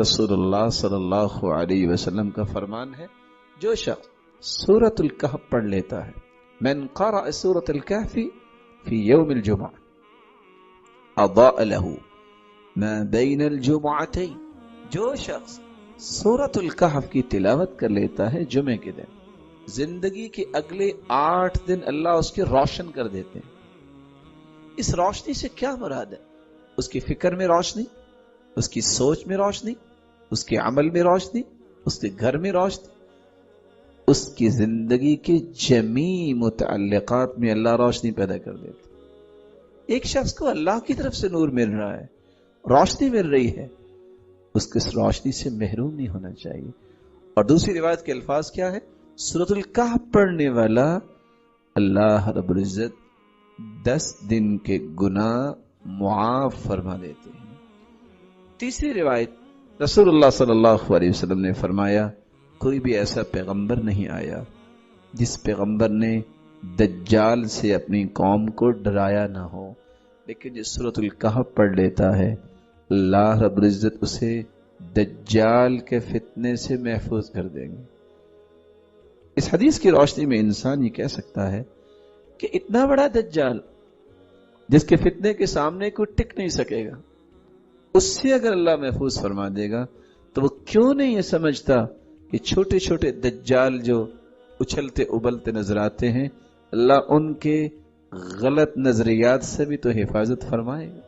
रसूलुल्लाह सल्लल्लाहु अलैहि वसल्लम का फरमान है, जो शख्स सूरतुल कहफ पढ़ लेता है, मन क़रा सूरतुल कहफी फी यौमिल जुमअह अदाअ लहू मा बैनल जुमअतैन, जो शख्स सूरतुल कहफ की तिलावत कर लेता है जुमे के दिन, जिंदगी के अगले 8 दिन अल्लाह उसके रोशन कर देते हैं। इस रोशनी से क्या मुराद है? उसकी फिक्र में रोशनी, उसकी सोच में रोशनी, उसके अमल में रोशनी, उसके घर में रोशनी, उसकी जिंदगी के जमी मुतअल्लिकात में अल्लाह रोशनी पैदा कर देते। एक शख्स को अल्लाह की तरफ से नूर मिल रहा है, रोशनी मिल रही है, उसको इस रोशनी से महरूम नहीं होना चाहिए। और दूसरी रिवायत के अल्फाज क्या है? सूरतुल कहफ पढ़ने वाला अल्लाह रब्बुल इज्जत 10 दिन के गुनाह मुआफ फरमा देते हैं। तीसरी रिवायत, रसूलुल्लाह सल्लल्लाहु अलैहि वसल्लम ने फरमाया, कोई भी ऐसा पैगंबर नहीं आया जिस पैगंबर ने दज्जाल से अपनी कौम को डराया ना हो, लेकिन जिस सूरतुल कहफ पढ़ लेता है, अल्लाह रब्बुल इज्जत उसे दज्जाल के फितने से महफूज कर देंगे। इस हदीस की रोशनी में इंसान ये कह सकता है कि इतना बड़ा दज्जाल जिसके फितने के सामने कोई टिक नहीं सकेगा, उससे अगर अल्लाह महफूज फरमा देगा तो वो क्यों नहीं ये समझता कि छोटे छोटे दज्जाल जो उछलते उबलते नजर आते हैं, अल्लाह उनके गलत नजरियात से भी तो हिफाजत फरमाएगा।